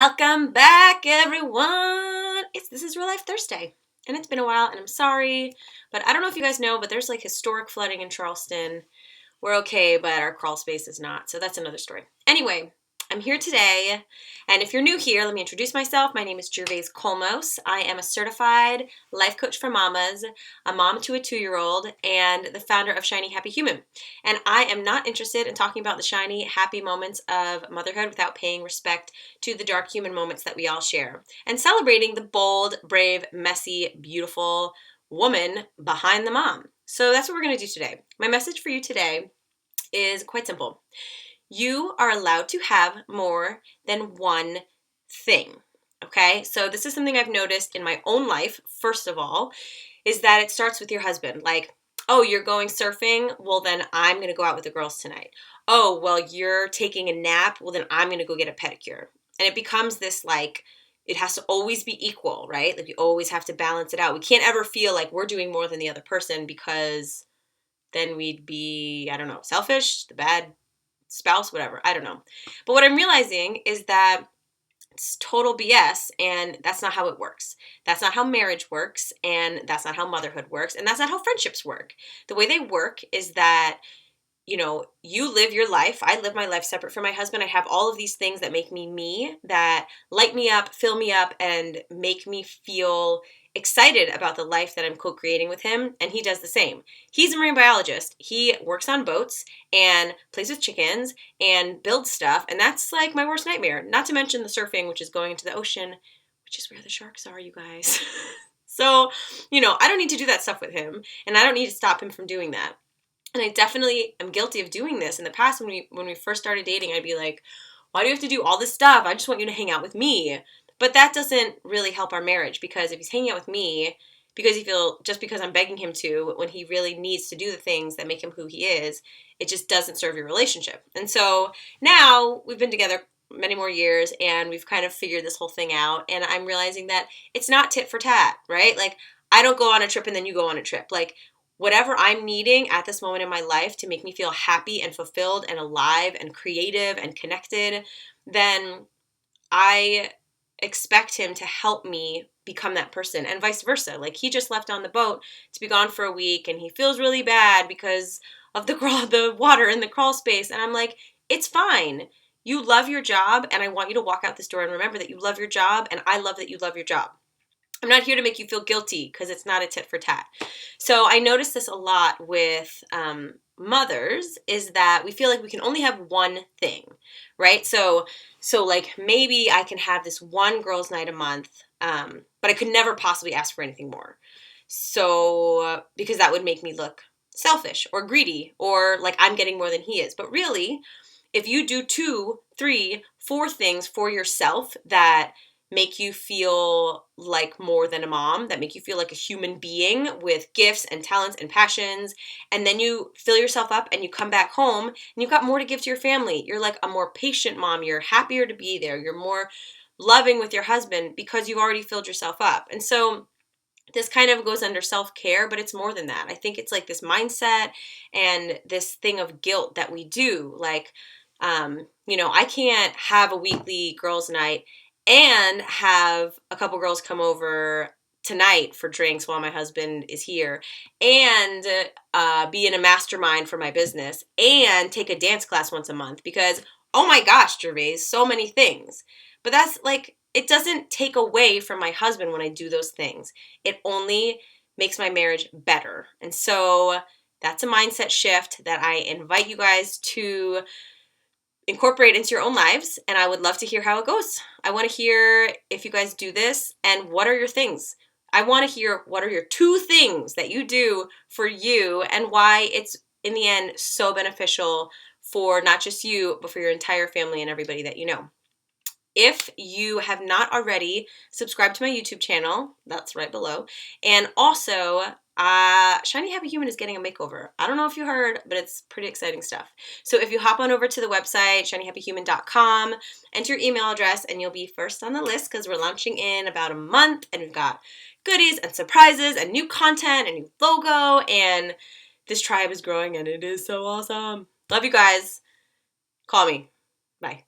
Welcome back, everyone. This is Real Life Thursday, and it's been a while, and I'm sorry, but I don't know if you guys know, but there's like historic flooding in Charleston. We're okay, but our crawl space is not, so that's another story. Anyway, I'm here today, and if you're new here, let me introduce myself. My name is Gervase Kolmos. I am a certified life coach for mamas, a mom to a 2-year-old, and the founder of Shiny Happy Human. And I am not interested in talking about the shiny, happy moments of motherhood without paying respect to the dark human moments that we all share, and celebrating the bold, brave, messy, beautiful woman behind the mom. So that's what we're going to do today. My message for you today is quite simple. You are allowed to have more than one thing. Okay, so this is something I've noticed in my own life, first of all, is that it starts with your husband. Like, oh, you're going surfing? Well, then I'm going to go out with the girls tonight. Oh, well, you're taking a nap? Well, then I'm going to go get a pedicure. And it becomes this like, it has to always be equal, right? Like, you always have to balance it out. We can't ever feel like we're doing more than the other person, because then we'd be, I don't know, selfish, the bad spouse, whatever. I don't know. But what I'm realizing is that it's total BS, and that's not how it works. That's not how marriage works, and that's not how motherhood works, and that's not how friendships work. The way they work is that, you live your life. I live my life separate from my husband. I have all of these things that make me me, that light me up, fill me up, and make me feel excited about the life that I'm co-creating with him. And he does the same. He's a marine biologist. He works on boats and plays with chickens and builds stuff. And that's like my worst nightmare. Not to mention the surfing, which is going into the ocean, which is where the sharks are, you guys. So, I don't need to do that stuff with him, and I don't need to stop him from doing that. And I definitely am guilty of doing this. In the past, when we first started dating, I'd be like, why do you have to do all this stuff? I just want you to hang out with me. But that doesn't really help our marriage, because if he's hanging out with me because just because I'm begging him to, when he really needs to do the things that make him who he is, it just doesn't serve your relationship. And so now we've been together many more years, and we've kind of figured this whole thing out. And I'm realizing that it's not tit for tat, right? Like, I don't go on a trip and then you go on a trip. Like, whatever I'm needing at this moment in my life to make me feel happy and fulfilled and alive and creative and connected, then I expect him to help me become that person, and vice versa. Like, he just left on the boat to be gone for a week, and he feels really bad because of the water in the crawl space. And I'm like, it's fine. You love your job, and I want you to walk out this door and remember that you love your job, and I love that you love your job. I'm not here to make you feel guilty, because it's not a tit for tat. So I notice this a lot with mothers, is that we feel like we can only have one thing, right? So like, maybe I can have this one girls' night a month, but I could never possibly ask for anything more. So because that would make me look selfish or greedy, or like I'm getting more than he is. But really, if you do 2, 3, 4 things for yourself that make you feel like more than a mom, that make you feel like a human being with gifts and talents and passions, and then you fill yourself up and you come back home and you've got more to give to your family. You're like a more patient mom. You're happier to be there. You're more loving with your husband because you've already filled yourself up. And so this kind of goes under self-care, but it's more than that. I think it's like this mindset and this thing of guilt that we do. Like, I can't have a weekly girls' night and have a couple girls come over tonight for drinks while my husband is here, and be in a mastermind for my business, and take a dance class once a month, because, oh my gosh, Gervase, so many things. But that's like, it doesn't take away from my husband when I do those things. It only makes my marriage better. And so that's a mindset shift that I invite you guys to incorporate into your own lives, and I would love to hear how it goes. I want to hear if you guys do this, and what are your things. I want to hear what are your 2 things that you do for you, and why it's in the end so beneficial for not just you, but for your entire family and everybody that you know. If you have not already, subscribe to my YouTube channel. That's right below. And also, Shiny Happy Human is getting a makeover. I don't know if you heard, but it's pretty exciting stuff. So if you hop on over to the website, shinyhappyhuman.com, enter your email address, and you'll be first on the list, because we're launching in about a month, and we've got goodies and surprises and new content and new logo, and this tribe is growing, and it is so awesome. Love you guys. Call me. Bye.